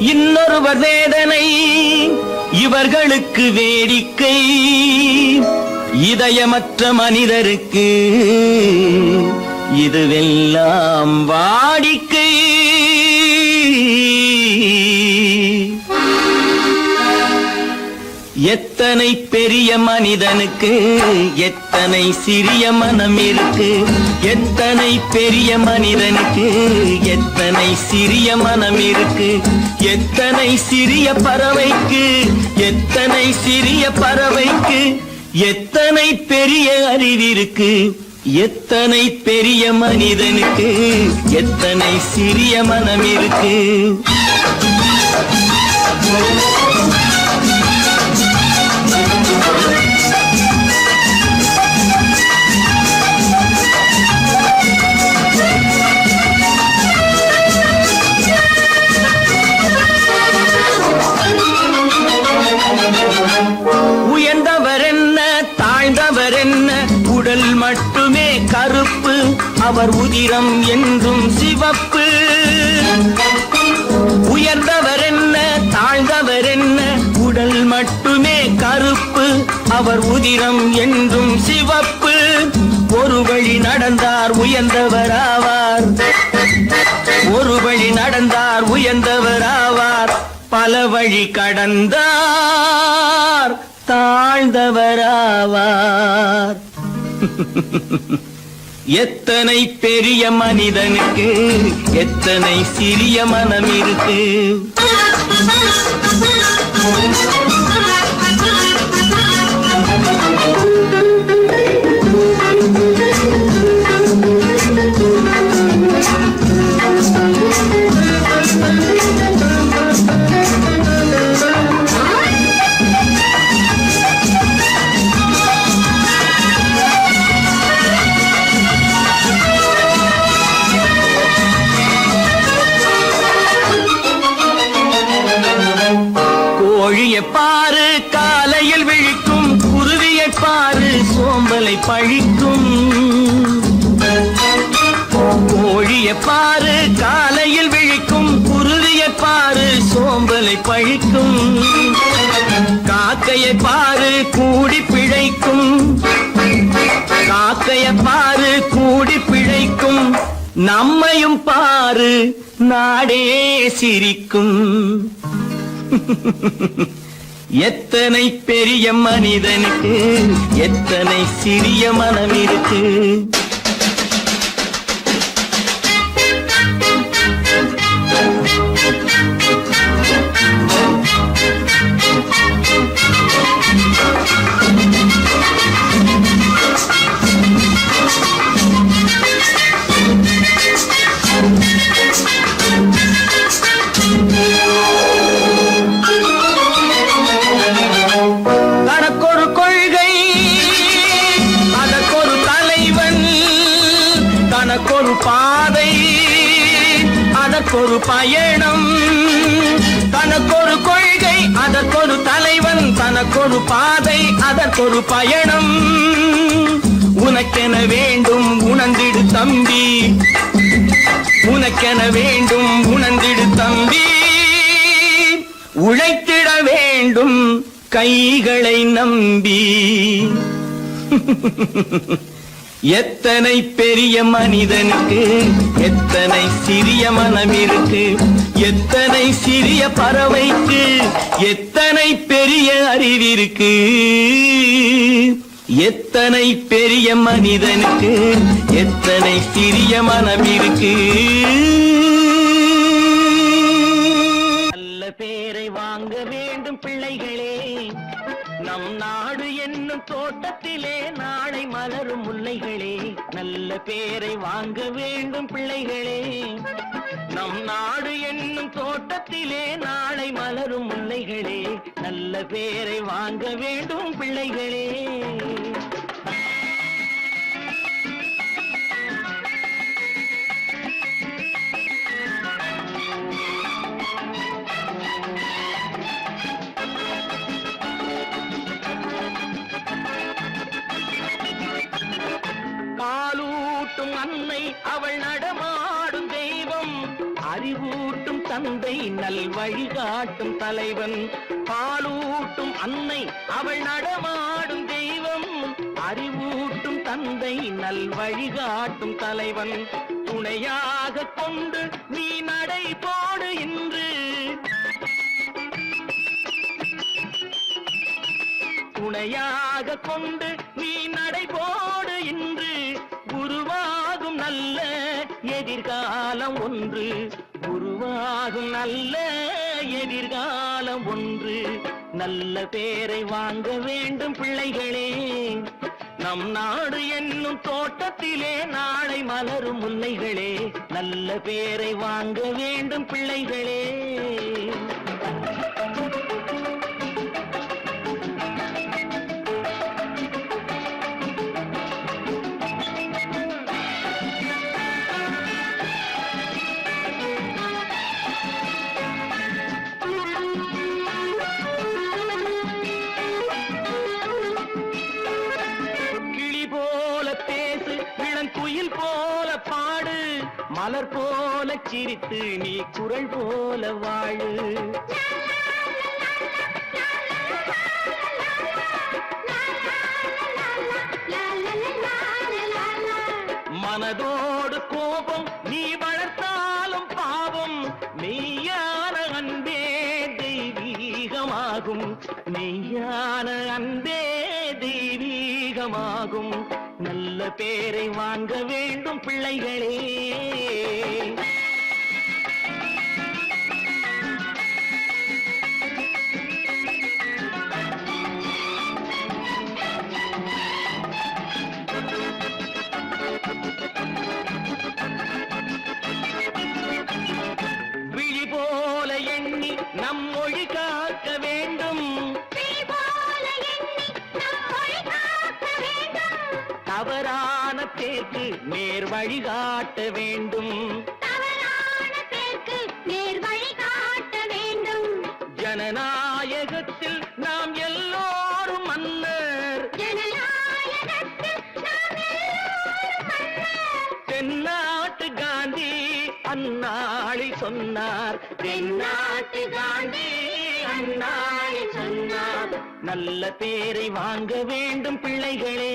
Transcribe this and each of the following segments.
இன்னொருவர் வேதனை இவர்களுக்கு வேடிக்கை, இதயமற்ற மனிதருக்கு இதுவெல்லாம் வாடிக்கை. எத்தனை பெரிய மனிதனுக்கு எத்தனை சிறிய மனம் இருக்கு, எத்தனை பெரிய மனிதனுக்கு எத்தனை சிறிய மனம் இருக்கு, எத்தனை சிறிய பறவைக்கு எத்தனை சிறிய பறவைக்கு எத்தனை பெரிய அறிவிருக்கு, எத்தனை பெரிய மனிதனுக்கு எத்தனை சிறிய மனம் இருக்கு. உயர்ந்தவர் என்ன தாழ்ந்தவர் என்ன, உடல் மட்டுமே கருப்பு, அவர் உதிரம் என்றும் சிவப்பு. உயர்ந்தவர் என்ன தாழ்ந்தவர் என்ன, உடல் மட்டுமே கருப்பு, அவர் உதிரம் என்றும் சிவப்பு. ஒரு வழி நடந்தார் உயர்ந்தவராவார், ஒரு வழி நடந்தார் உயர்ந்தவராவார், பல வழி கடந்தார் தாழ்ந்தவராவார். எத்தனை பெரிய மனிதனுக்கு எத்தனை சிறிய மனம் இருக்கு. கோழியை பாரு காலையில் விழிக்கும், குருவியை பாரு சோம்பலை பழிக்கும். கோழியை பாரு காலையில் விழிக்கும், குருவியை பாரு சோம்பலை பழிக்கும். காக்கையை பாரு கூடி பிழைக்கும், காக்கையை பாரு கூடி பிழைக்கும். நம்மையும் பாரு நாடே சிரிக்கும். எத்தனை பெரிய மனிதனுக்கு எத்தனை சிறிய மனம் இருக்கு. தனக்கொரு கொள்கை அதற்கொரு தலைவன், தனக்கொரு பாதை அதற்கொரு பயணம். தனக்கொரு கொள்கை அதற்கொரு தலைவன், தனக்கொரு பாதை அதற்கொரு பயணம். உனக்கென வேண்டும் உணர்ந்திடு தம்பி, உனக்கென வேண்டும் உணர்ந்திடு தம்பி. உழைத்திட வேண்டும் கைகளை நம்பி. எத்தனை பெரிய மனிதனுக்கு எத்தனை சிறிய மனம் இருக்கு, எத்தனை சிறிய பறவைக்கு எத்தனை பெரிய அறிவிருக்கு, எத்தனை பெரிய மனிதனுக்கு எத்தனை சிறிய மனம் இருக்கு. நல்ல பேரை வாங்க வேண்டும் பிள்ளைகளே, நம் நாடு என்னும் தோட்டத்திலே நாளை மலரும் முல்லைகளே. நல்ல பேரை வாங்க வேண்டும் பிள்ளைகளே, நம் நாடு என்னும் தோட்டத்திலே நாளை மலரும் முல்லைகளே. நல்ல பேரை வாங்க வேண்டும் பிள்ளைகளே. காலூட்டும் அன்னை அவள் நடமாடும் தெய்வம், அறிவூட்டும் தந்தை நல் வழிகாட்டும் தலைவன், பாலூட்டும் அன்னை அவள் நடமாடும் தெய்வம். அறிவூட்டும் தந்தை நல் வழிகாட்டும் தலைவன், துணையாக கொண்டு நீ நடை போடு இன்று. துணையாக கொண்டு நீ நடை போடு இன்று. உருவாகும் நல்ல எதிர்காலம் ஒன்று, உருவாகும் நல்ல எதிர்காலம் ஒன்று. நல்ல பேரை வாங்க வேண்டும் பிள்ளைகளே, நம் நாடு என்னும் தோட்டத்திலே நாளை மலரும் முல்லைகளே. நல்ல பேரை வாங்க வேண்டும் பிள்ளைகளே. குயில் போல பாடு, மலர் போல சிரித்து நீ குரல் போல வாழு. மனதோடு கோபம் நீ வளர்த்தாலும் பாவம், மெய்யான அன்பே தெய்வீகமாகும். மெய்யான அன்பே தெய்வீகமாகும். நல்ல பேரை வாங்க வேண்டும் பிள்ளைகளே. விழி போல எண்ணி நம் மொழி காக்க வேண்டும். தவறான பேருக்கு நேர் வழிகாட்ட வேண்டும். ஜனநாயகத்தில் நாம் எல்லோரும் மன்னர். தென்னாட்டு காந்தி அந்நாளில் சொன்னார். தென்னாட்டு காந்தி அந்நாளில் சொன்னார். நல்ல பேரை வாங்க வேண்டும் பிள்ளைகளே,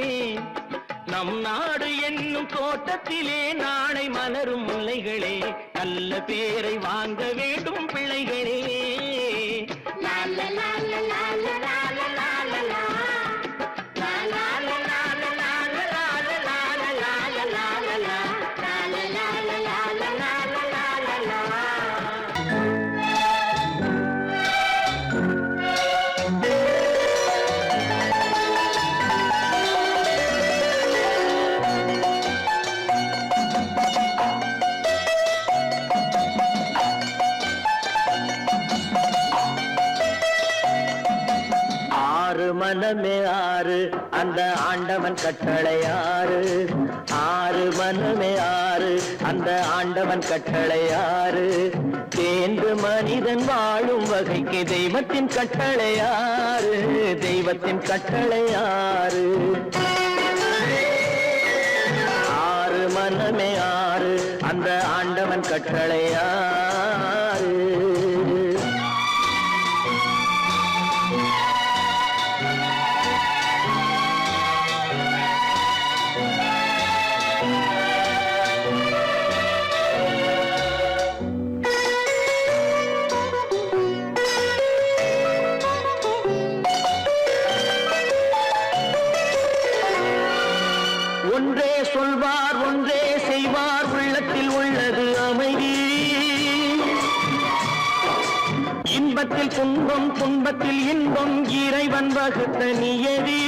நம் நாடு என்னும் தோட்டத்திலே நாளை மலரும் முல்லைகளே. நல்ல பேரை வாங்க வேண்டும் பிள்ளைகளே. மனமே ஆறு அந்த ஆண்டவன் கட்டளை ஆறு. ஆறு மனமே ஆறு அந்த ஆண்டவன் கட்டளை ஆறு. தேர்ந்து மனிதன் வாழும் வகைக்கு தெய்வத்தின் கட்டளை ஆறு. தெய்வத்தின் கட்டளை ஆறு. ஆறு மனமே ஆறு அந்த ஆண்டவன் கட்டளை ஆறு. ஒன்றே சொல்வார் ஒன்றே செய்வார், உள்ளத்தில் உள்ளது அமைதி. இன்பத்தில் துன்பம் துன்பத்தில் இன்பம், இறைவன் வகுத்த நியதி.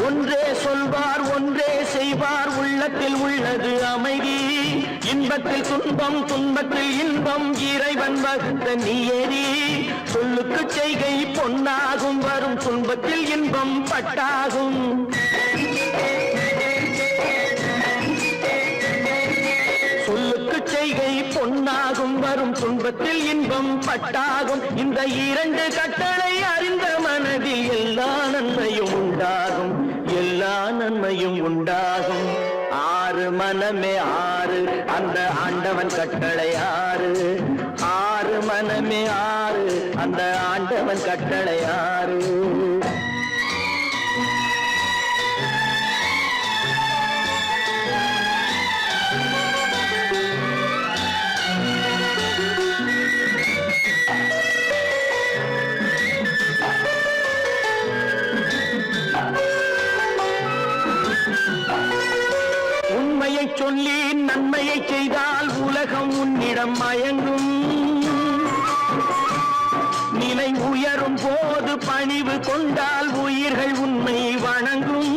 ஒன்றே சொல்வார் ஒன்றே செய்வார், உள்ளத்தில் உள்ளது அமைதி. இன்பத்தில் துன்பம் துன்பத்தில் இன்பம், இறைவன் வகுத்த நியதி. சொல்லுக்கு செய்கை பொன்னாகும், வரும் துன்பத்தில் இன்பம் பட்டாகும். சொல்லுக்கு செய்கை பொன்னாகும், வரும் துன்பத்தில் இன்பம் பட்டாகும். இந்த இரண்டு கட்டளை அறிந்த மனதில் எல்லா நன்மையும் உண்டாகும். எல்லா நன்மையும் உண்டாகும். ஆறு மனமே ஆறு அந்த ஆண்டவன் கட்டளை ஆறு ஆறு மனமே ஆறு அந்த ஆண்டவன் கட்டளை ஆறு உண்மையை சொல்லி நன்மையை செய்தால் உலகம் உன்னிடம் மயங்கும் நிலை உயரும் போது பணிவு கொண்டால் உயிர்கள் உன்னை வணங்கும்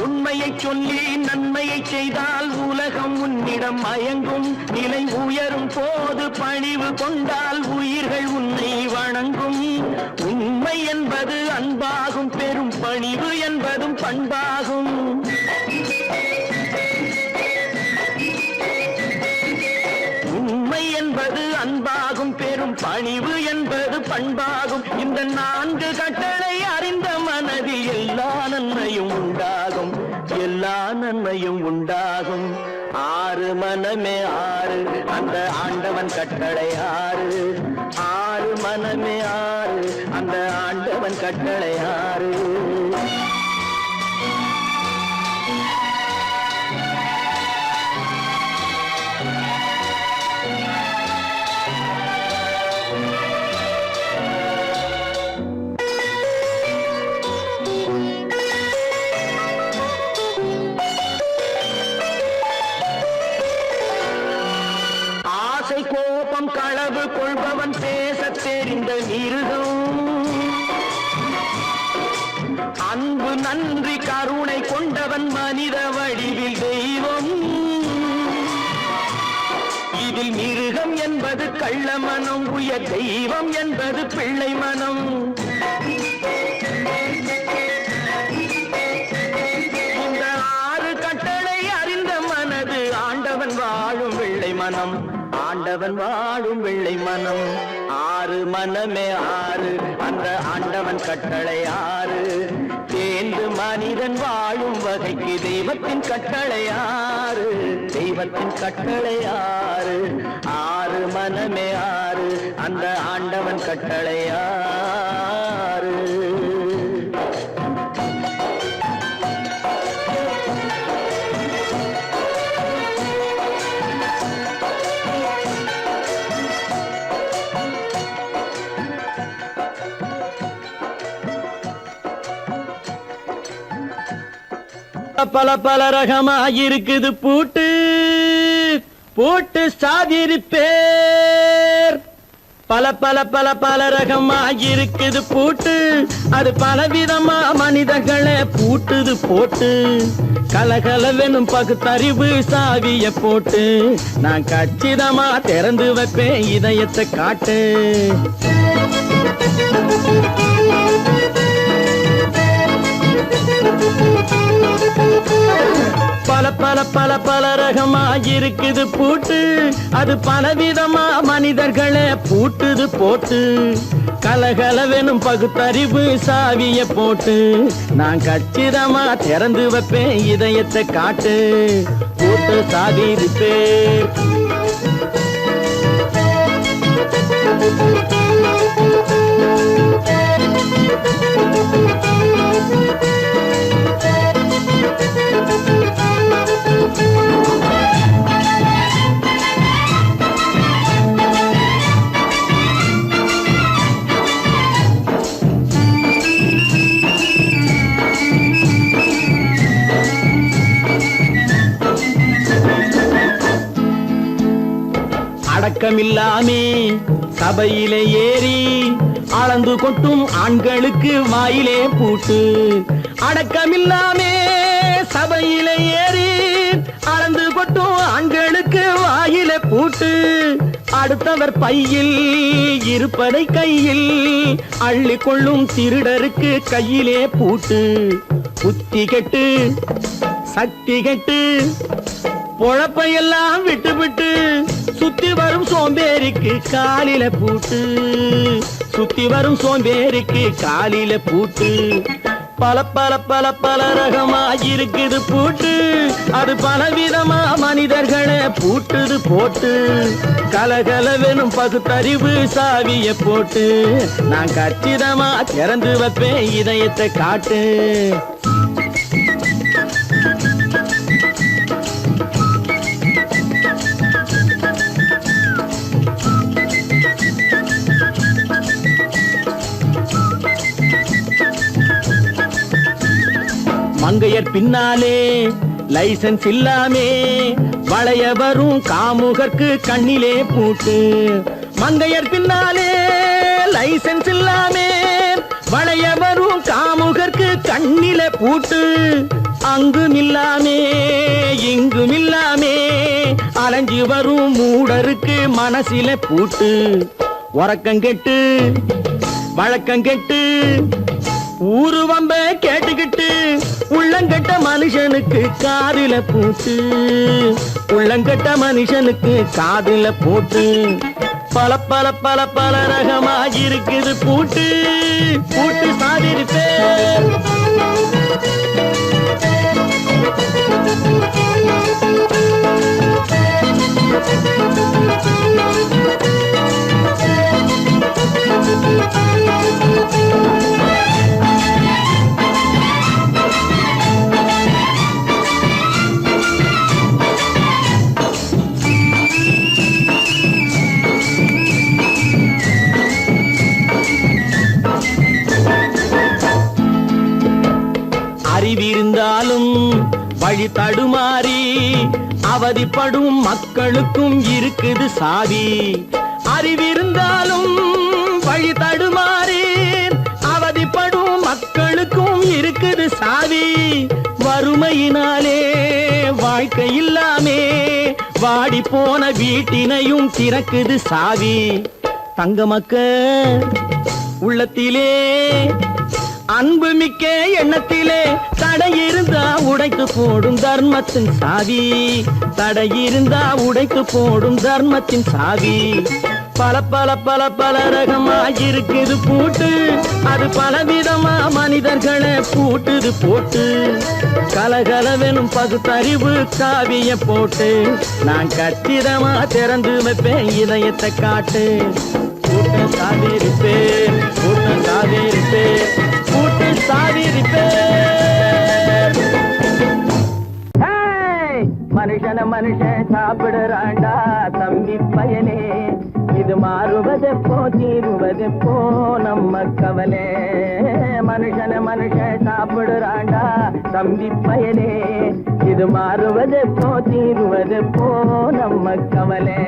உண்மையை சொல்லி நன்மையை செய்தால் உலகம் உன்னிடம் மயங்கும் நிலை உயரும் போது பணிவு கொண்டால் உயிர்கள் உன்னை வணங்கும் உண்மை என்பது அன்பாகும் பெரும் பணிவு என்பதும் பண்பாகும் உண்மை என்பது அன்பாகும் பெரும் பணிவு என்பது பண்பாகும் இந்த 4 கட்டளை அறிந்த மனதில் எல்லா நன்மையும் உண்டாகும் எல்லா நன்மையும் உண்டாகும் ஆறு மனமே ஆறு அந்த ஆண்டவன் கட்டளை ஆறு ஆறு மனமே ஆறு அந்த ஆண்டவன் கட்டளை ஆறு கோபம் களவு கொள்பவன் பேச தெரிந்த மிருகம் அன்பு நன்றி கருணை கொண்டவன் மனித வடிவில் தெய்வம் இதில் மிருகம் என்பது கள்ள மனம் உயர் தெய்வம் என்பது பிள்ளை மனம் இந்த 6 கட்டளை அறிந்த மனது ஆண்டவன் வாழும் வெள்ளை மனம் ஆண்டவன் வாழும் வெள்ளை மனம் ஆறு மனமே ஆறு அந்த ஆண்டவன் கட்டளை ஆறு தேர்ந்து மனிதன் வாழும் வகைக்கு தெய்வத்தின் கட்டளை ஆறு தெய்வத்தின் கட்டளை ஆறு ஆறு மனமே ஆறு அந்த ஆண்டவன் கட்டளை ஆறு பல பல ரகமாயிருக்குது பூட்டு பூட்டு சாதிருப்பேர் பல பல பல பல ரகமாயிருக்குது பூட்டு அது பலவிதமா மனிதர்களை பூட்டுது போட்டு கலகலவெனும் பகுத்தறிவு சாவிய போட்டு நான் கச்சிதமா திறந்து வைப்பேன் இதயத்தை காட்டு பல பல பல பல ரகமாயிருக்குது பூட்டு அது பலவிதமா மனிதர்களை பூட்டுது போட்டு கலகலவெனும் பகுத்தறிவு சாவிய போட்டு நான் கச்சிதமா திறந்து வைப்பேன் இதயத்தை காட்டு பூட்டு சாதிருப்பேன் அடக்கமில்லாமே சபையிலே ஏறி அளந்து கொட்டும் ஆண்களுக்கு வாயிலே பூட்டு அடக்கமில்லாமே சபையிலே ஏறி அளந்து கொட்டும் ஆண்களுக்கு வாயிலே பூட்டு அடுத்தவர் பையில் இருப்பதை கையில் அள்ளி கொள்ளும் திருடருக்கு கையிலே பூட்டு புத்தி கெட்டு சக்தி கெட்டு பொழப்பையெல்லாம் விட்டு விட்டு சுத்தி வரும் சோம்பேறிக்கு காலில பூட்டு சுத்தி வரும் சோம்பேறிக்கு காலில பூட்டு பல பல பல பல ரகமா இருக்குது பூட்டு, அது பலவிதமா மனிதர்களை பூட்டுது போட்டு. கலகலவெனும் பகுத்தறிவு சாவிய போட்டு, நான் கச்சிதமா திறந்து வைப்பேன் இதயத்தை காட்டு. மங்கையர் பின்னாலே லைசன்ஸ் இல்லாமே வளைய வரும் காமுகர்க்கு கண்ணிலே பூட்டு. மங்கையர் பின்னாலே லைசன்ஸ் இல்லாமே வளைய வரும் காமுகர்க்கு கண்ணிலே பூட்டு. அங்கும் இல்லாமே இங்கும் இல்லாமே அலைஞ்சு வரும் மூடருக்கு மனசில பூட்டு. உறக்கங்கெட்டு வழக்கங்கெட்டு ஊருவம்ப கேட்டுக்கிட்டு உள்ளங்கட்ட மனுஷனுக்கு காதில பூட்டு. உள்ளங்கட்ட மனுஷனுக்கு காதில போட்டு. பல பல பல பல ரகமா இருக்குது பூட்டு, பூட்டு சாதிருப்பே. அறிவிருந்தாலும் வழி தடுமாறி அவதிப்படும் மக்களுக்கும் இருக்குது சாவி. அறிவிருந்தாலும் வழி தடுமாறி அவதிப்படும் மக்களுக்கும் இருக்குது சாவி. வறுமையினாலே வாழ்க்கை இல்லாமே வாடி போன வீட்டினையும் திறக்குது சாவி. தங்க மக்க உள்ளத்திலே அன்பு மிக்க எண்ணத்திலே தடையிருந்தா உடைத்து போடும் தர்மத்தின் சாவி. தடையிருந்தா உடைத்து போடும் தர்மத்தின் சாவி. பல பல பல பல ரகமா இருக்குது பூட்டு, அது பலவிதமா மனிதர்களை பூட்டுது போட்டு. கலகலவெனும் பகுத்தறிவு சாவிய போட்டு, நான் கச்சிதமா திறந்து வைப்பேன் இதயத்தை காட்டு. பூட்டு சாவிருப்பே, பூட்டு சாவிருப்பே, பூட்டு சாவிருப்பே. மனுஷன மனுஷன் சாப்பிடுறாண்டா தம்பி பயனே, இது மாறுவதெப்போ தீருவதெப்போ நம்ம கவலை. மனுஷன மனுஷன் சாப்பிடுறாண்டா தம்பி பயனே, இது மாறுவதெப்போ தீருவதெப்போ நம்ம கவலை.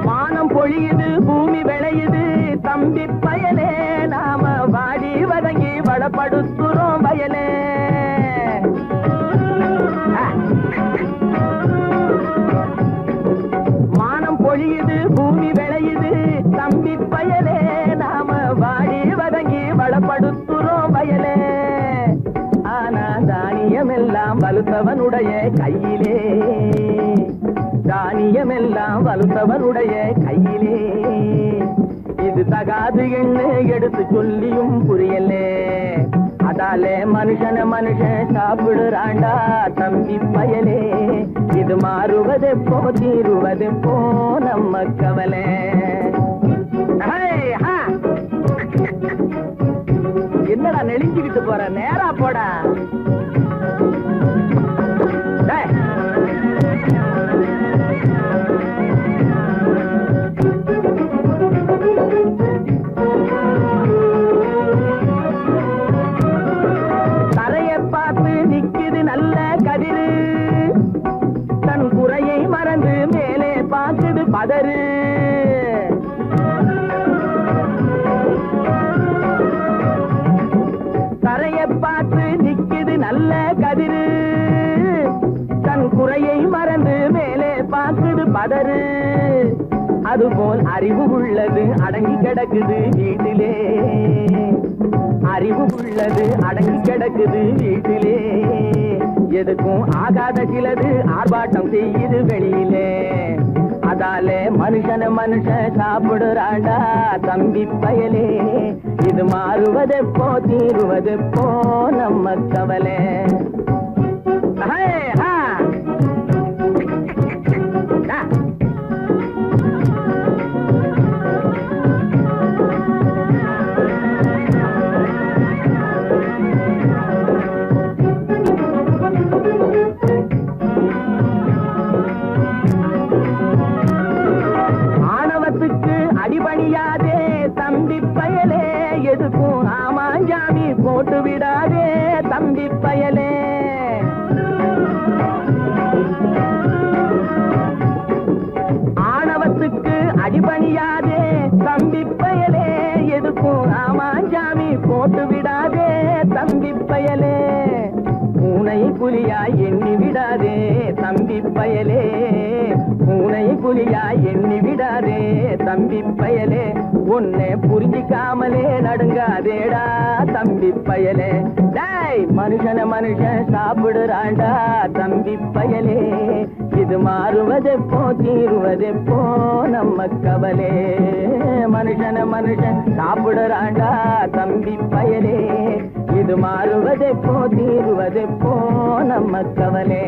மானம் பொழியுது பூமி விளையுது தம்பி பயலே, நாம வாடி வதங்கி வளப்படுத்துறோம் வயலே. மானம் பொழியுது பூமி விளையுது தம்பி பயலே, நாம வாடி வதங்கி வளப்படுத்துறோம் வயலே. ஆனா தானியமெல்லாம் வலுத்தவனுடைய கையிலே, தானியமெல்லாம் வலுத்தவனுடைய கையிலே. இது தகாது என்ன எடுத்து சொல்லியும் புரியலே. அதாலே மனுஷன மனுஷன் சாப்பிடுறாண்டா தம்பி பயலே, இது மாறுவதெப்போ தீருவதெப்போ நம்ம கவலை. என்னடா நெளிஞ்சுக்கிட்டு போற, நேரா போடா. தரைய பார்த்து நிக்குது நல்ல கதிரு, தன் குறையை மறந்து மேலே பார்க்குது பதறு. தரைய பார்த்து நிக்குது நல்ல கதிரு, தன் குறையை மறந்து மேலே பார்க்குது பதறு. அதுபோல் அறிவு உள்ளது அடங்கி கிடக்குது வீட்டிலே, அறிவு உள்ளது அடங்கி கிடக்குது வீட்டிலே. எதுக்கும் ஆகாத சிலது ஆர்ப்பாட்டம் செய்யுது வெளியிலே. அதாலே மனுஷன் சாப்பிடுறாண்டா தம்பி பயலே. இது மாறுவதெப்போ தீருவதெப்போ நம்ம கவலை. அடிபணியாதே தம்பி பயலே, எதுக்கும் ஆமாஞ்சாமி போட்டு விடாதே தம்பி பயலே. ஆணவத்துக்கு அடிபணியாதே தம்பி பயலே, எதுக்கும் ஆமாஞ்சாமி போட்டு விடாதே தம்பி பயலே. பூனை புலியாய் எண்ணி விடாதே தம்பி பயலே, பூனை புலியாய் எண்ணி விடாதே தம்பி பயலே. உன்னை புரிஞ்சிக்காமலே நடுங்காதேடா தம்பி பயலே. டேய் மனுஷன் சாப்பிடுறாண்டா தம்பி பயலே. இது மாறுவதெப்போ தீருவதெப்போ நம்ம கவலை. மனுஷன் சாப்பிடுறாண்டா தம்பி பயலே. இது மாறுவதெப்போ தீருவதெப்போ நம்ம கவலை.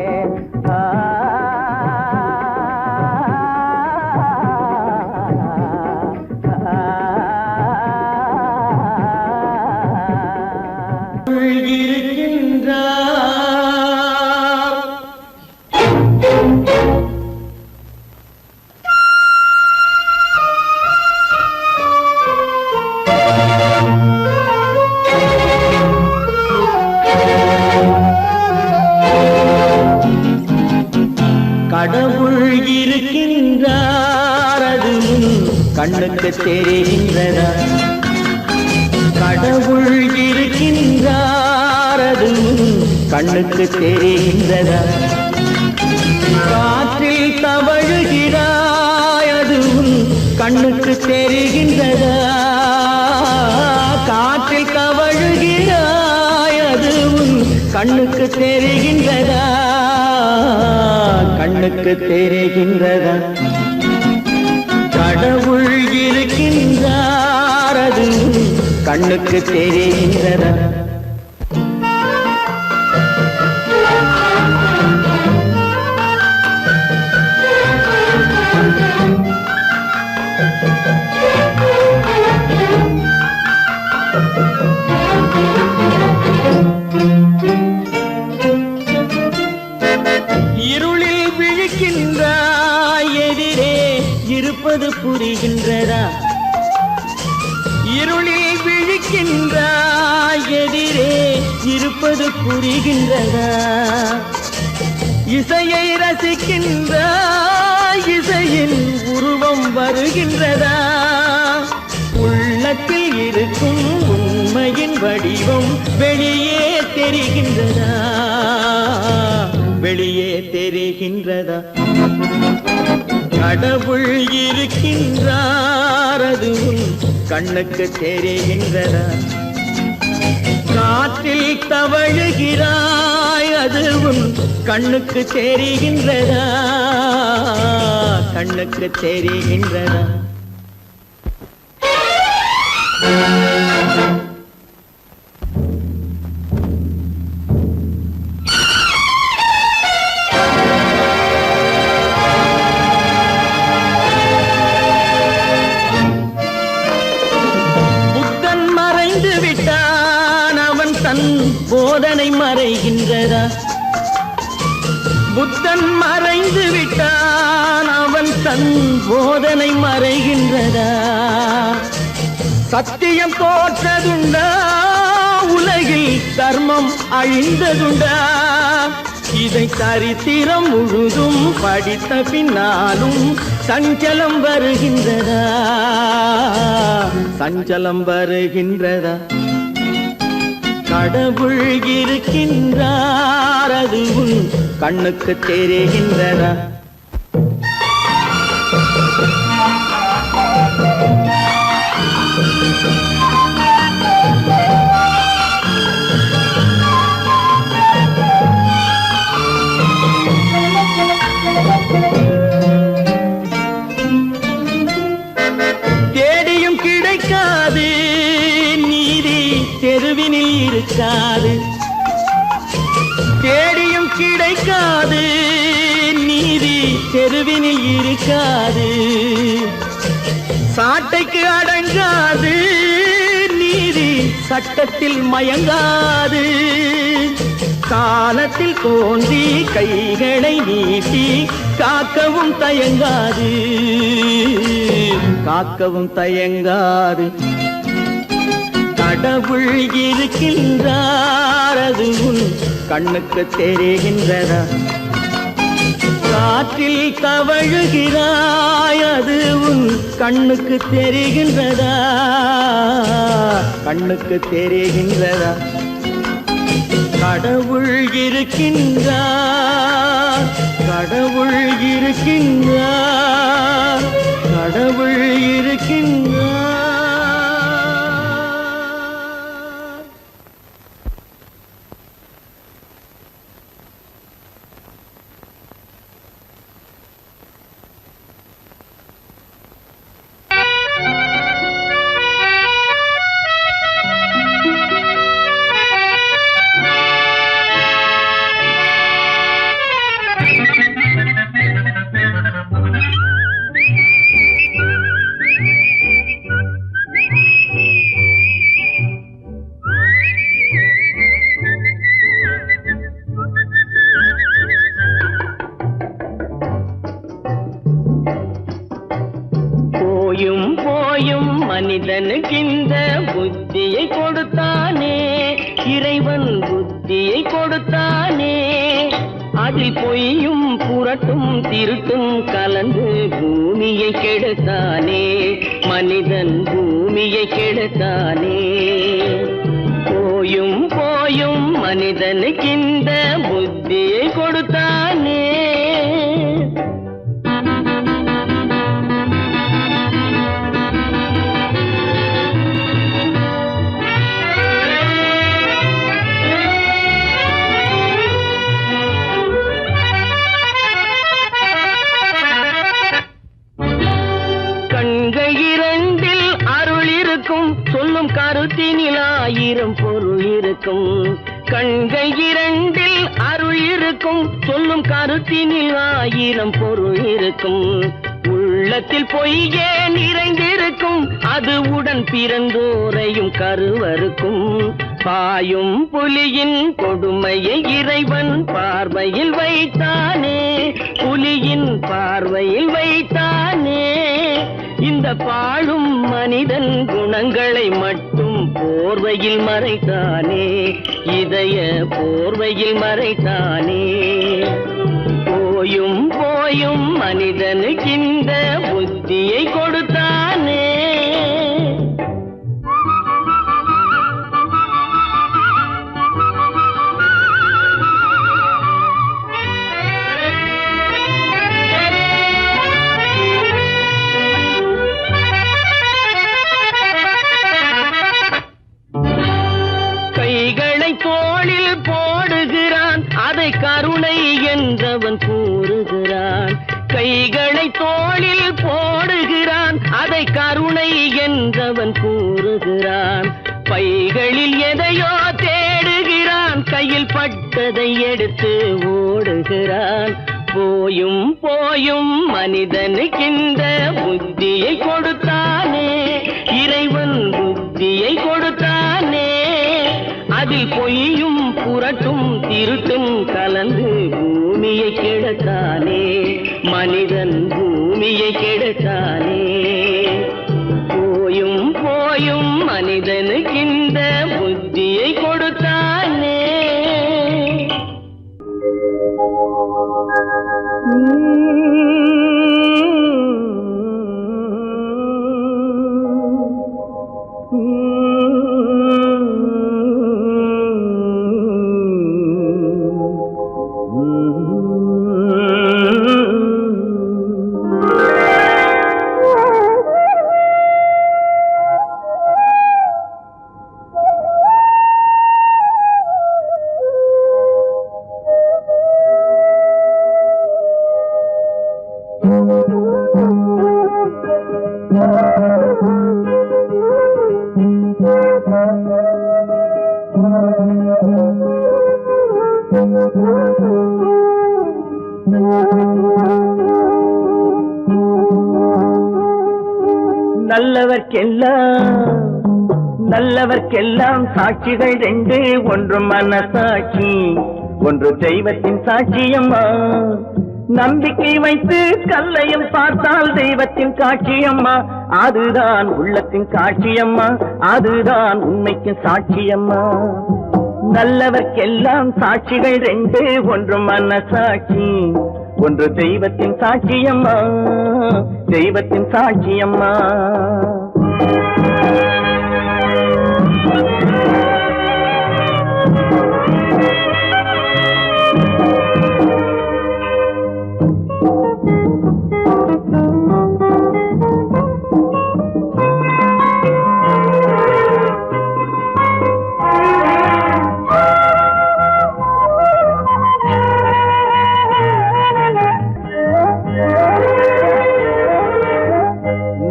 கடவுள் இருக்கின்றார் அது கண்ணுக்கு தெரிகின்றதா? கடவுள் இருக்கின்றார் அது கண்ணுக்கு தெரிகின்றதா? காற்றில் தவழுகிறாய் அது கண்ணுக்கு தெரிகின்றதா? காற்றில் தவழுகிறாய் அது கண்ணுக்கு தெரிகின்றதா? கண்ணுக்கு தெரிகின்றதா? கடவுள் இருக்கின்றார் அது கண்ணுக்கு தெரிகின்றதா? இருளில் விழிக்கின்றாய் எதிரே இருப்பது புரிகின்றதா? இருளில் விழிக்கின்றாய் எதிரே இருப்பது புரிகின்றதா? இசையை ரசிக்கின்றாய் இசையின் உருவம் வருகின்றதா? உள்ளத்தில் இருக்கும் உண்மையின் வடிவம் வெளியே தெரிகின்றதா? வெளியே தெரிகின்றதா? கடவுள் இருக்கின்றார் அது கண்ணுக்கு தெரிகின்றதா? காற்றில் தவழுகிறாய் அது கண்ணுக்கு தெரிகின்றதா? கண்ணுக்கு தெரிகின்றதா? போதனை மறைகின்றதா? புத்தன் மறைந்து விட்டான் அவன் தன் போதனை மறைகின்றதா? சத்தியம் தோற்றதுண்டா? உலகில் தர்மம் அழிந்ததுண்டா? இதை சரித்திரம் முழுதும் படித்த பின்னாலும் சஞ்சலம் வருகின்றதா? சஞ்சலம் வருகின்றதா? கடவுள் இருக்கின்றார் அது கண்ணுக்கு தெரிகின்றதா? தேடியும் கிடைக்காது நீதி தெருவினில் இருக்காது. தேடியும் கிடைக்காது நீதி தெருவினில் இருக்காது. சாட்டைக்கு அடங்காது நீதி சட்டத்தில் மயங்காது. காலத்தில் தோன்றி கைகளை நீட்டி காக்கவும் தயங்காது, காக்கவும் தயங்காது. கடவுள் இருக்கின்றார் அது உன் கண்ணுக்கு தெரிகின்றதா? காற்றில் தவழுகிறாய் அது உன் கண்ணுக்கு தெரிகின்றதா? கண்ணுக்கு தெரிகின்றதா? கடவுள் இருக்கின்றார், கடவுள் இருக்கின்றார், கடவுள் இருக்கின்றார். மனிதனுக்கிந்த புத்தியை கொடுத்தானே, இறைவன் புத்தியை கொடுத்தானே. அதில் பொய்யும் புரட்டும் திருட்டும் கலந்து பூமியை கெடுத்தானே, மனிதன் பூமியை கெடுத்தானே. போயும் போயும் மனிதனுக்கிந்த புத்தியை கொடுத்தானே. சொல்லும் கருத்தினில் ஆயிரம் பொருள் இருக்கும். கண்கள் இரண்டில் அருள் இருக்கும், சொல்லும் கருத்தினில் ஆயிரம் பொருள் இருக்கும். உள்ளத்தில் பொய்யே நிறைந்திருக்கும், அது உடன் பிறந்தோரையும் கருவருக்கும். பாயும் புலியின் கொடுமையை இறைவன் பார்வையில் வைத்தானே, புலியின் பார்வையில் வைத்தானே. இந்த பாழும் மனிதன் குணங்களை மட்டும் போர்வையில் மறைத்தானே, இதய போர்வையில் மறைத்தானே. போயும் போயும் மனிதனுக்கு இந்த புத்தியை கொடுத்தானே. தோளில் போடுகிறான், அதை கருணை என்றவன் கூறுகிறான். கைகளை தோளில் போடுகிறான், அதை கருணை என்றவன் கூறுகிறான். பைகளில் எதையோ தேடுகிறான், கையில் பட்டதை எடுத்து ஓடுகிறான். போயும் போயும் மனிதனுக்கிந்த புத்தியை கொடுத்தானே, இறைவன் புத்தியை கொடுத்தானே. அதில் பொய்யும் புரட்டும் திருட்டும் கலந்து பூமியை கெடுத்தானே, மனிதன் பூமியை கெடுத்தானே. போயும் போயும் மனிதனுக்கிந்த புத்தியை கொடுத்தானே. நல்லவர்க்கெல்லாம் சாட்சிகள் ரெண்டு, ஒன்று மனசாட்சி, ஒன்று தெய்வத்தின் சாட்சியம்மா. நம்பிக்கை வைத்து கல்லையும் பார்த்தால் தெய்வத்தின் காட்சியம்மா, அதுதான் உள்ளத்தின் காட்சியம்மா, அதுதான் உண்மைக்கு சாட்சியம்மா. நல்லவர்க்கெல்லாம் சாட்சிகள் ரெண்டு, ஒன்று மனசாட்சி, ஒன்று தெய்வத்தின் சாட்சியம்மா, தெய்வத்தின் சாட்சியம்மா.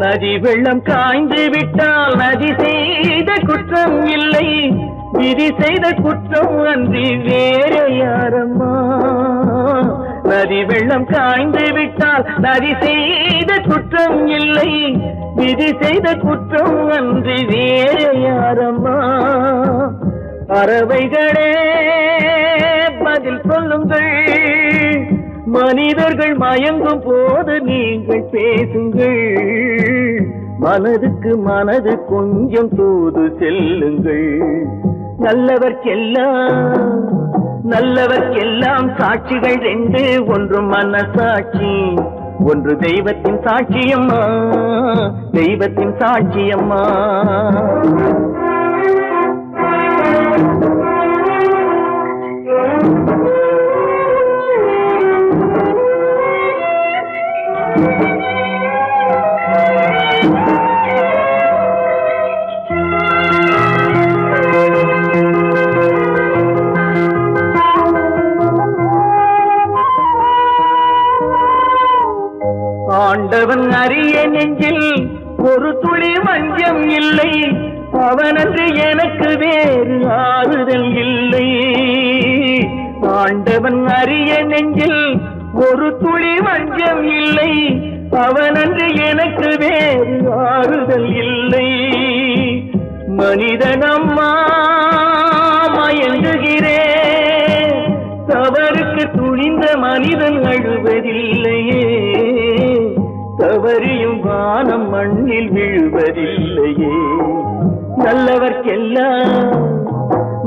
நதி வெள்ளம் காய்ந்து விட்டால் நதி செய்த குற்றம் இல்லை, விதி செய்த குற்றம் அன்றி வேற யாரம்மா. நதி வெள்ளம் காய்ந்து விட்டால் நதி செய்த குற்றம் இல்லை, விதி செய்த குற்றம் அன்றி வேற யாரம்மா. பறவைகளே பதில் சொல்லுங்கள், மனிதர்கள் மயங்கும் போது நீங்கள் பேசுங்கள், மனதுக்கு மனது கொஞ்சம் தூது செல்லுங்கள். நல்லவர்க்கெல்லாம் சாட்சிகள் ரெண்டு, ஒன்று மனசாட்சி, ஒன்று தெய்வத்தின் சாட்சியம்மா, தெய்வத்தின் சாட்சியம்மா. ஆண்டவன் அறிய நெஞ்சில் ஒரு துளி வஞ்சம் இல்லை, அவனன்று எனக்கு வேறு ஆறுதல் இல்லை. ஆண்டவன் அறிய நெஞ்சில் ஒரு துளி வஞ்சம் இல்லை, அவனன்று எனக்கு வேறு ஆறுதல் இல்லை. மனிதனம்மா மயங்குகிறேன், தவறுக்கு துணிந்த மனிதன் அழுவதில்லையே, தவறியும் வானம் மண்ணில் விழுவதில்லையே.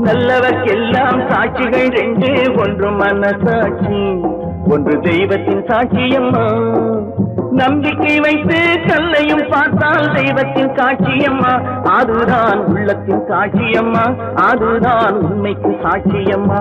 நல்லவர்க்கெல்லாம் சாட்சிகள் ரெண்டு, ஒன்று மனசாட்சி, ஒன்று தெய்வத்தின் சாட்சியம்மா. நம்பிக்கை வைத்து கல்லையும் பார்த்தால் தெய்வத்தின் காட்சியம்மா, அதுதான் உள்ளத்தின் காட்சியம்மா, அதுதான் உண்மைக்கு சாட்சியம்மா.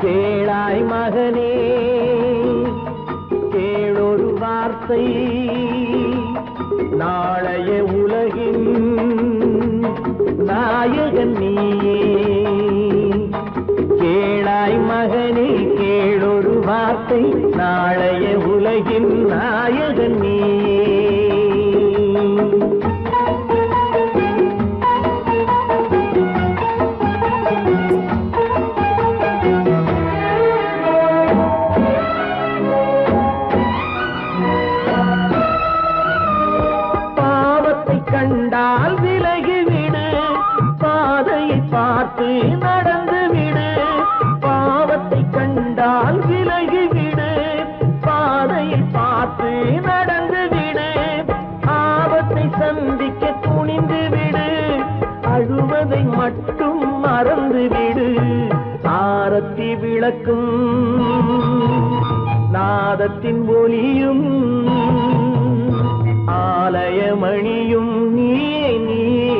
கேளாய் மகனே கேளொரு வார்த்தை, நாளைய உலகின் நாயகன் நீயே. கேளாய் மகனே கேளொரு வார்த்தை, நாளைய உலகின் நாயகன் நீயே. கண்டால் விலகிவிடு, பாதையை பார்த்து நடந்து விடு. பாவத்தை கண்டால் விலகிவிடு, பாதையை பார்த்து நடந்து விடு. ஆபத்தை சந்திக்க துணிந்து விடு, அழுவதை மட்டும் மறந்து விடு. ஆரத்தி விளக்கும் நாதத்தின் ஒலியும் ஆலயமணியும் நீயே நீயே.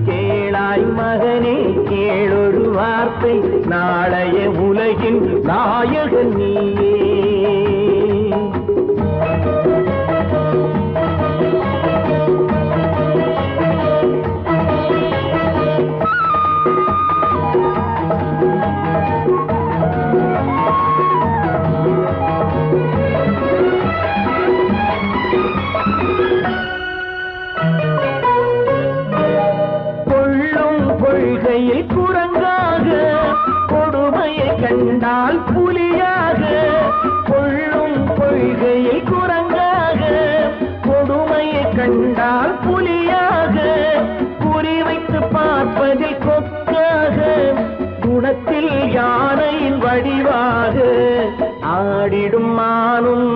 கேளாய் மகனே கேளொரு வார்த்தை, நாளைய உலகின் நாயகன் நீயே. கண்டால் புலியாக, கொள்ளும் கொள்கையை குரங்காக. கொடுமையை கண்டால் புலியாக, குறிவைத்து பார்ப்பதில் கொக்காக. குணத்தில் யானையின் வடிவாக, ஆடிடும் மானும்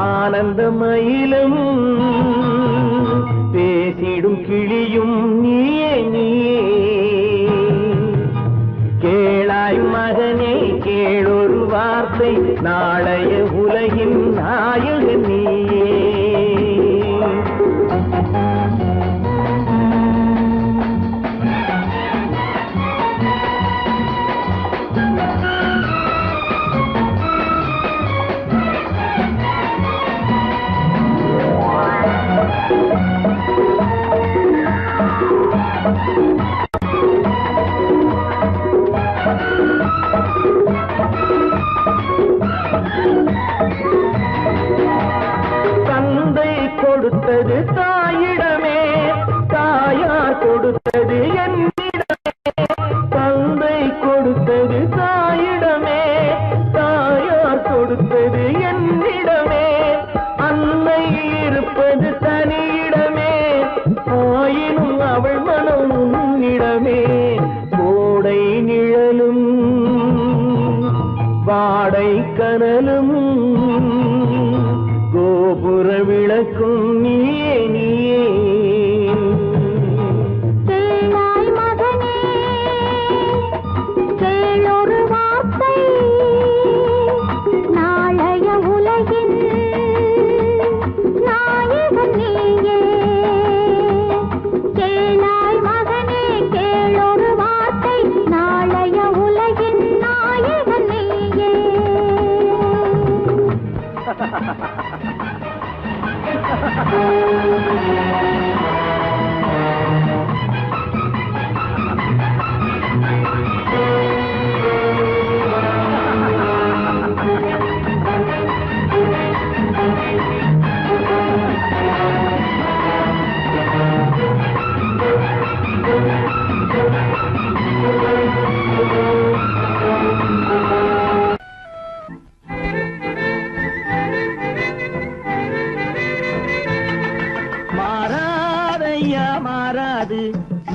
ஆனந்த மயிலும், பேசிடும் கிளியும் நீயே நீயே. கேளாய் மகனே கேளொரு வார்த்தை, நாளைய உலகின் நாயகன் நீயே. தந்தை கொடுத்தது தாயிடமே, தாயார் கொடுத்தது என்னிடமே. தந்தை கொடுத்தது தாயிடமே, தாயார் கொடுத்தது என்னிடமே. அன்னை இருப்பது தனியிடமே, ஆயினும் அவள் மனம் உன்னிடமே. கோடை நிழலும் வாடை கனலும், கோபுர விளக்கும் நீயே நீயே. கேளாய் மகனே கேளொரு வார்த்தை, நாளைய உலகின் நாயகன் நீயே. கேளாய் மகனே கேளொரு வார்த்தை, நாளைய உலகின் நாயகன் நீயே. மாறாதையா மாறாது,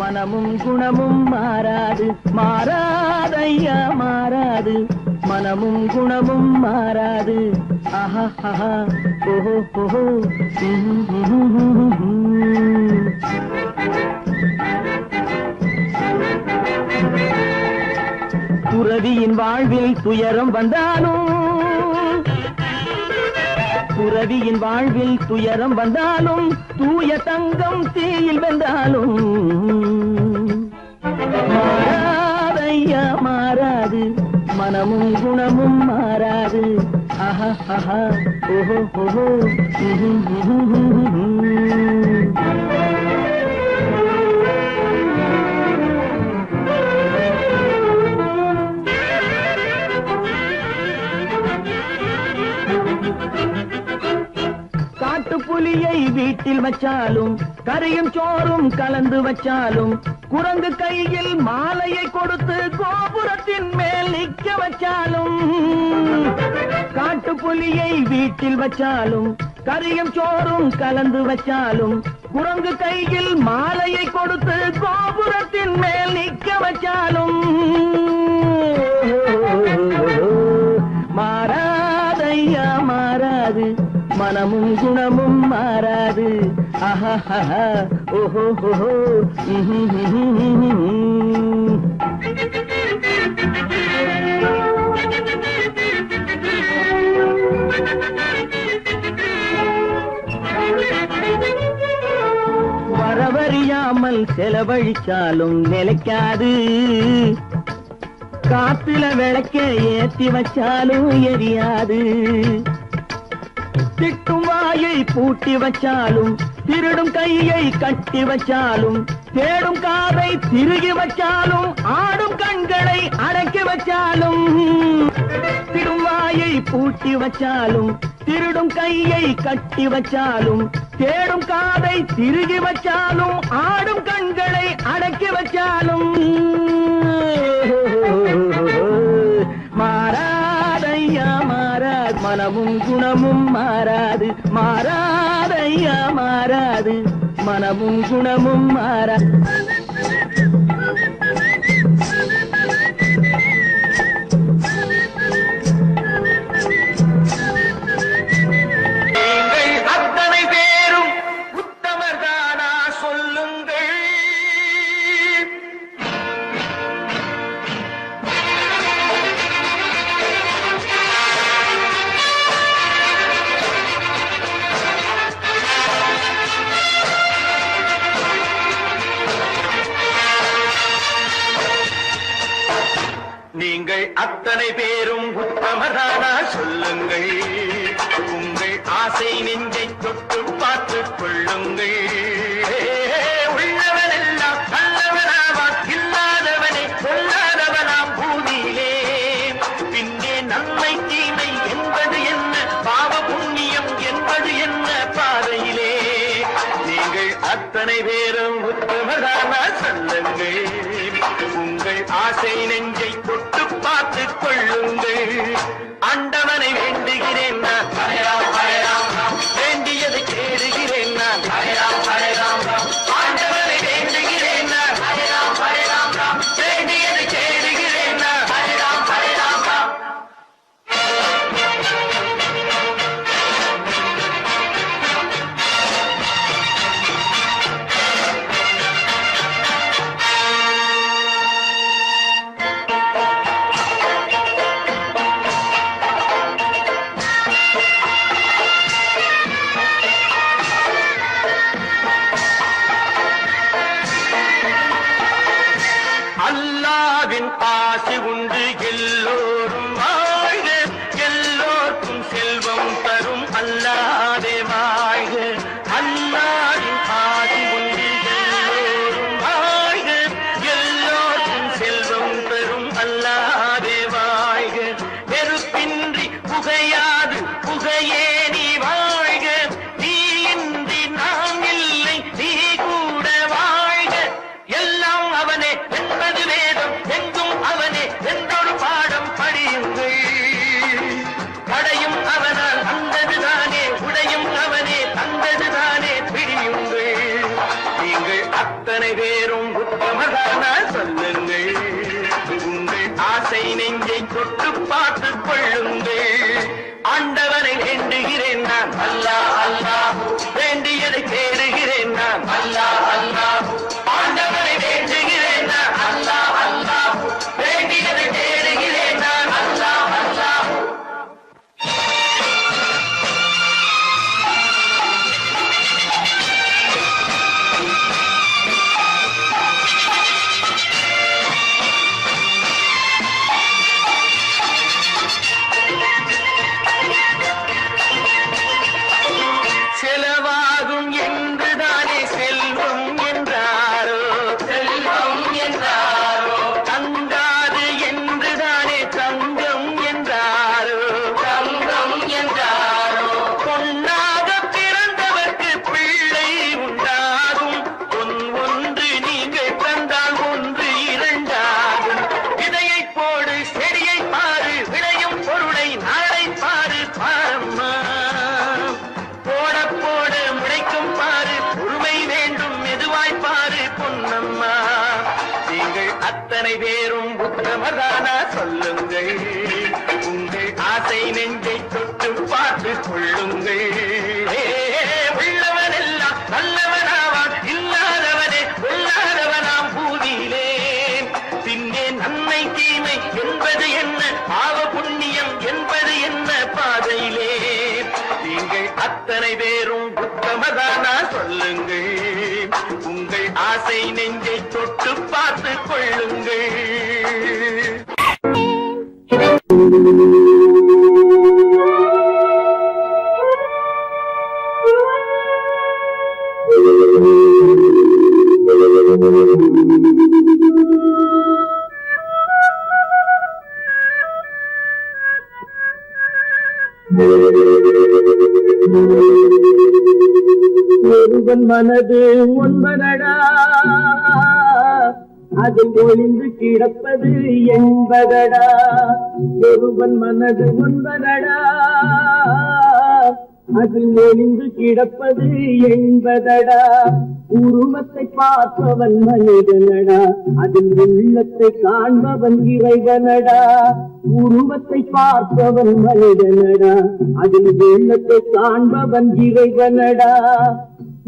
மனமும் குணமும் மாறாது. மாறாதையா மாறாது, மனமும் குணமும் மாறாது. ஆஹா ஆஹா ஓஹோ ஓஹோ. துறவியின் வாழ்வில் துயரம் வந்தாலும், துறவியின் வாழ்வில் துயரம் வந்தாலும், தூய தங்கம் தீயில் வென்றாலும் மாறாதையா மாறாது, மனமும் குணமும் மாறாது. ஆஹா ஆஹா ஓஹோ ஓஹோ. காட்டுப்புலியை வீட்டில் வச்சாலும், கரையும் சோறும் கலந்து வச்சாலும், குரங்கு கையில் மாலையை கொடுத்து கோபுரத்தின் மேல் நிற்க வச்சாலும். காட்டுப்புலியை வீட்டில் வச்சாலும், கரையும் சோறும் கலந்து வச்சாலும், குரங்கு கையில் மாலையை கொடுத்து கோபுரத்தின் மேல் நிற்க வச்சாலும் மாறாதையா மாறாது, மனமும் குணமும் மாறாது. ஆஹா ஆஹா ஓஹோ ஓஹோ. வரவறியாமல் செலவழிச்சாலும் நிலைக்காது, காத்துல விளக்க ஏத்தி வச்சாலும் எரியாது. திட்டும் வாயை பூட்டி வச்சாலும், திருடும் கையை கட்டி வச்சாலும், தேடும் காதை திருகி வச்சாலும், ஆடும் கண்களை அடக்கி வச்சாலும். திடும் வாயை பூட்டி வச்சாலும், திருடும் கையை கட்டி வச்சாலும், தேடும் காதை திருகி வச்சாலும், ஆடும் கண்களை அடக்கி வச்சாலும் மனமும் குணமும் மாறாது மாறாதையா மாறாது மனமும் குணமும் மாறாது. நீங்கள் அத்தனை பேரும் உத்தமரானா சொல்லுங்கள். உங்கள் ஆசை நெஞ்சை தொட்டு பார்த்துக் கொள்ளுங்கள். உள்ளவனெல்லாம் நல்லவனாவான், இல்லாதவனை கொள்ளாதவனாம் பூமியிலே. பின்னே நன்மை தீமை என்பது என்ன, பாவ புண்ணியம் என்பது என்ன பாதையிலே. நீங்கள் அத்தனை பேரும் உத்தமரானா சொல்லுங்கள். உங்கள் ஆசை நெஞ்சை தொட்டு பார்த்துக் கொள்ளுங்கள். ஆண்டவனை வேண்டுகிறேன் நான், வேண்டியதை கேடுகிறேன் நான். ஆண்டவனை வேண்டுகிறேன் நான், வேண்டியதை கேடுகிறேன் நான். அல்லாவின் ஆசை உண்டு எல்லோரும் வாழ்க, எல்லோருக்கும் செல்வம் தரும் அல்லாதே வாழ்க. அல்லாவின் ஆசை உண்டு எல்லோரும் வாழ்க, எல்லோருக்கும் செல்வம் தரும் அல்லாதே வாழ்க. நெருப்பின்றி புகையாது புகையே நீ வாழ்க, நீ இன்றி நாம் இல்லை நீ கூட வாழ்க. எல்லாம் அவனே என்பது வேதம், எங்கும் அவனே என்றொரு பாடம் படியுங்கள். படையும் அவனால் வந்ததுதானே, உடையும் அவனே தந்ததுதானே பிடியுங்கள். நீங்கள் அத்தனை பேரும் உத்தமரானா சொல்லுங்கள். உங்கள் ஆசை நெஞ்சை தொட்டு பார்த்துக் கொள்ளுங்கள். ஆண்டவனை வேண்டுகிறேன் நான், அல்லாஹ் அல்லாஹ், வேண்டியதை தேடுகிறேன் நான், அல்லாஹ் அல்லாஹ். ஆண்டவனை வேண்டுகிறேன் நான், அல்லாஹ் அல்லாஹ், வேண்டியதை தேடுகிறேன் நான், அல்லாஹ் அல்லாஹ். செலவாகும் என்றுதானே செல்வம் என்றாரோ, செல்வம் என்றாரோ. தங்காது என்றுதானே தங்கம் என்றாரோ, தங்கம் என்றாரோ. பொன்னாக பிறந்தவர்க்கு பிள்ளை உண்டாகும், பொன் ஒன்று நீங்கள் தந்தால் ஒன்று இரண்டாகும். விதையை போடு செடியை பாரு, விளையும் பொருளை நாளை பாரு பாரம்மா. போட போட முளைக்கும் பாரு, பொறுமை வேண்டும் மெதுவாய் பாரு பொன்னம்மா. நீங்கள் அத்தனை பேரும் உத்தமரானா சொல்லுங்கள். உங்கள் ஆசை நெஞ்சை தொட்டு பார்த்துக் கொள்ளுங்கள். உள்ளவனெல்லாம் நல்லவனாவான், இல்லாதவனே கொள்ளாதவனாம் பூமியிலே. பின்னே நன்மை தீமை என்பது என்ன, பாவ புண்ணியம் என்பது என்ன பாதையிலே. நீங்கள் அத்தனை பேரும் உத்தமதானா சொல்லுங்கள். உங்கள் ஆசை நெஞ்சை தொட்டு பார்த்துக் கொள்ளுங்கள். ஒருவன் மனது ஒன்பதடா, அதில் ஒளிந்து கிடப்பது என்பதடா. ஒருவன் மனது ஒன்பதடா, அதில் ஒளிந்து கிடப்பது என்பதடா உருவத்தை பார்ப்பவன் மனிதனடா அதில் உள்ளத்தை காண்பவன் இறைவனடா உருவத்தை பார்ப்பவன் மனிதனடா அதில் உள்ளத்தை காண்பவன் இறைவனடா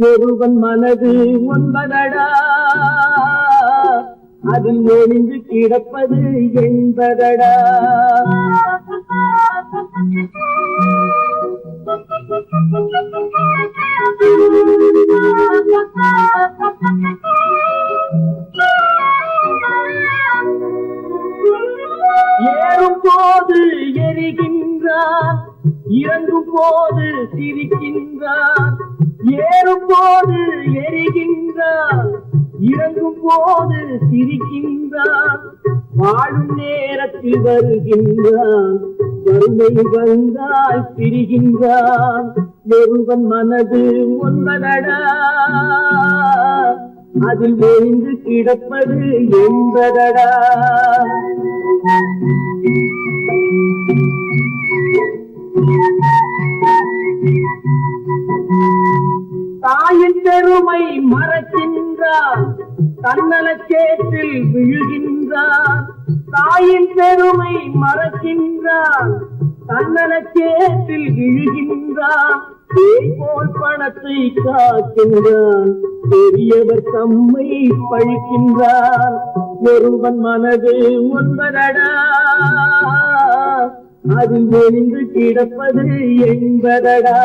ஒருவன் மனது ஒன்பதடா அதில் ஒளிந்து கிடப்பது என்பதடா ஏறும் போது எரிகின்றான் இறங்கும் போது சிரிக்கின்றான் ஏறும் போது எரிகின்றான் இறங்கும் போது சிரிக்கின்றான் வாழும் நேரத்தில் வருகின்றான் வறுமை வந்தால் பிரிகின்றான் ஒருவன் மனது ஒன்பதடா அதில் ஒளிந்து கிடப்பது என்பதடா தாயின் பெருமை மறக்கின்றான் தன்னலச்சேற்றில் விழுகின்றான் தாயின் பெருமை மறக்கின்றான் தன்னலச்சேற்றில் விழுகின்றான் போல் பணத்தை காக்கின்றான் பெரியவர் தம்மை பழிக்கின்றான் ஒருவன் மனது ஒன்பதடா அதில் ஒளிந்து கிடப்பது என்பதடா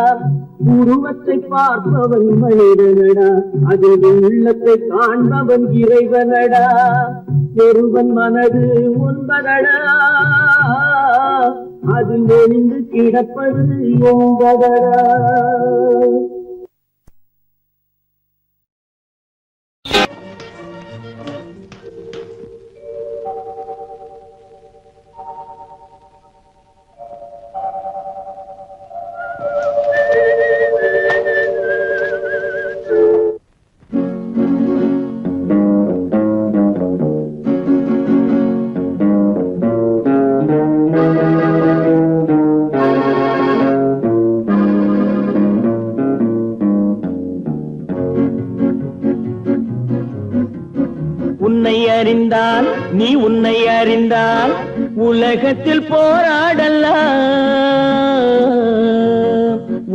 உருவத்தை பார்ப்பவன் மனிதனடா அதில் உள்ளத்தை காண்பவன் இறைவனடா ஒருவன் மனது ஒன்பதடா அதில் ஒளிந்து கிடப்பது என்பதடா அறிந்தால் நீ உன்னை அறிந்தால் உலகத்தில் போராடலாம்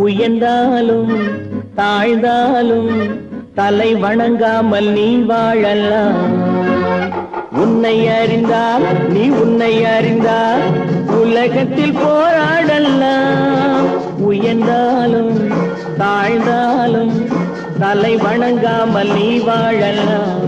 உயர்ந்தாலும் தாழ்ந்தாலும் தலை வணங்காமல் நீ வாழலாம் உன்னை அறிந்தால் நீ உன்னை அறிந்தால் உலகத்தில் போராடலாம் உயர்ந்தாலும் தாழ்ந்தாலும் தலை வணங்காமல் நீ வாழலாம்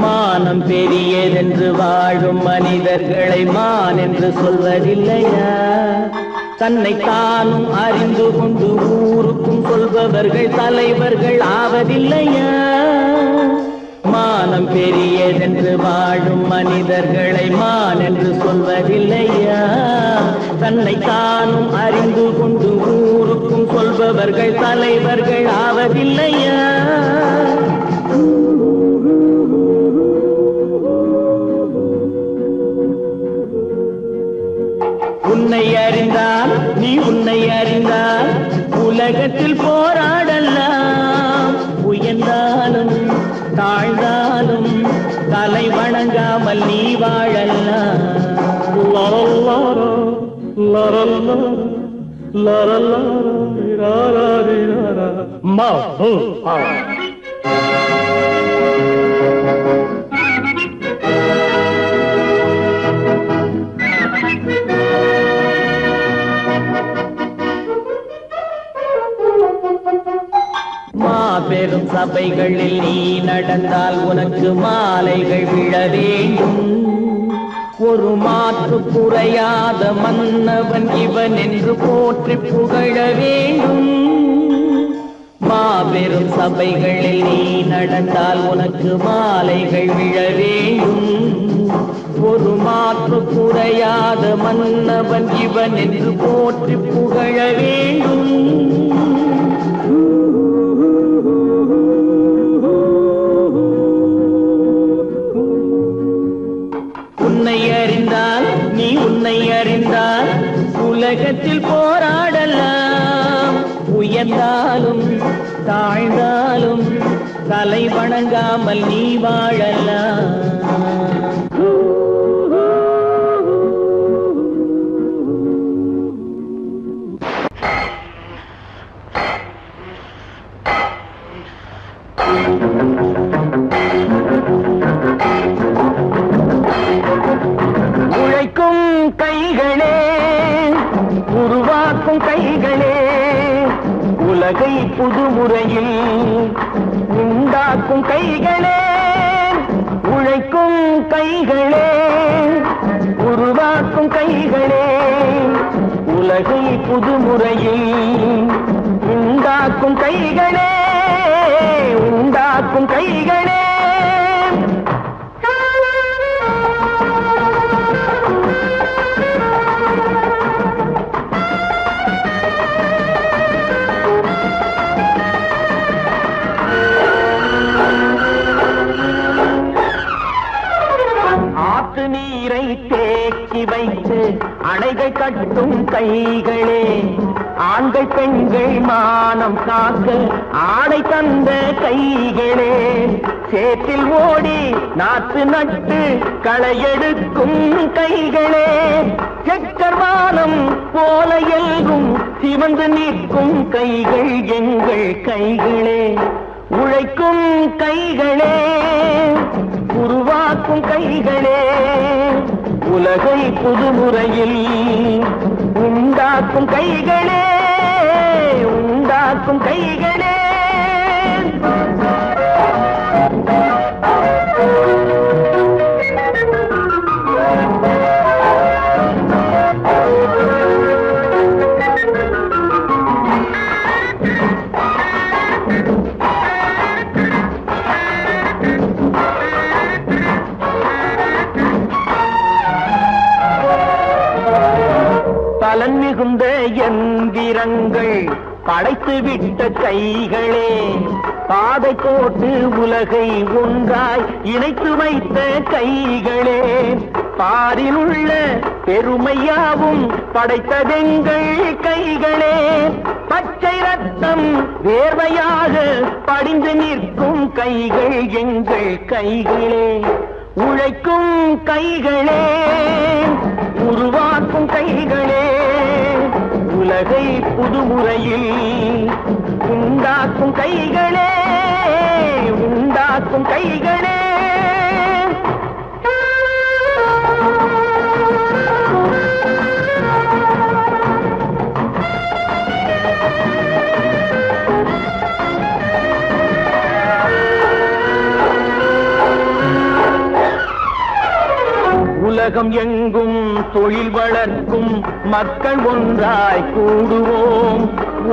மானம் பெரியதென்று வாழும் மனிதர்களை மான் என்று சொல்வதில்லையா தன்னை தானும் அறிந்து கொண்டு ஊருக்கும் சொல்பவர்கள் தலைவர்கள் ஆவதில்லையா மானம் பெரியதென்று வாழும் மனிதர்களை மான் என்று சொல்வதில்லையா தன்னை தானும் அறிந்து கொண்டு ஊருக்கும் சொல்பவர்கள் தலைவர்கள் ஆவதில்லையா உன்னை அறிந்தால் நீ உன்னை அறிந்தால் உலகத்தில் போராடலாம் உயர்ந்தாலும் தாழ்ந்தாலும் தலை வணங்காமல் நீ வாழலாம் மாபெரும் சபைகளில் நீ நடந்தால் உனக்கு மாலைகள் விழ வேண்டும் ஒரு மாற்று குறையாத மன்னவன் இவன் என்று போற்றி புகழ வேண்டும் மாபெரும் சபைகளில் நீ நடந்தால் உனக்கு மாலைகள் விழ வேண்டும் ஒரு மாற்று குறையாத மன்னவன் இவன் என்று போற்றி புகழ வேண்டும். உன்னை அறிந்தால் நீ உன்னை அறிந்தால் உலகத்தில் போராடலாம். உயர்ந்தாலும் தாழ்ந்தாலும் தலை வணங்காமல் நீ வாழலாம். உழைக்கும் கைகளே, உருவாக்கும் கைகளே, உலகை புதுமுறையில் உண்டாக்கும் கைகளே. உழைக்கும் கைகளே, உருவாக்கும் கைகளே, உலகை புதுமுறையில் உண்டாக்கும் கைகளே, உண்டாக்கும் கைகளே. ஆற்று நீரை தேக்கி வைத்து அணைகள் கட்டும் கைகளே, ஆண்கள் பெண்கள் மானம் காக்க ஆடை தந்த கைகளே. சேற்றில் ஓடி நாற்று நட்டு களையெடுக்கும் கைகளே, செக்கர்வானம் போல எல்கும் சிவந்து நிற்கும் கைகள் எங்கள் கைகளே. உழைக்கும் கைகளே, உருவாக்கும் கைகளே, உலகை புதுமுறையில் உண்டாக்கும் கைகளே, உண்டாக்கும் கைகளே. பலன் மிகுந்த எந்திரங்கள் படைத்து விட்ட கைகளே, பாதை போட்டு உலகை ஒன்றாய் இணைத்து வைத்த கைகளே. பாரில் உள்ள பெருமையாவும் படைத்ததெங்கள் கைகளே. பச்சை ரத்தம் வேர்வையாக படிந்து நிற்கும் கைகள் எங்கள் கைகளே. உழைக்கும் கைகளே, உருவாக்கும் கைகளே, உலகை புதுமுறையில் உண்டாக்கும் கைகளே, உண்டாக்கும் கைகளே. உலகம் எங்கும் தொழில் வளர்க்கும் மக்கள் ஒன்றாய் கூடுவோம்.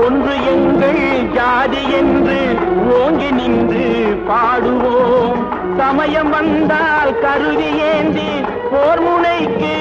ஒன்று எங்கள் ஜாதி என்று ஓங்கி நின்று பாடுவோம். சமயம் வந்தால் கருவி ஏந்தி போர் முனைக்கு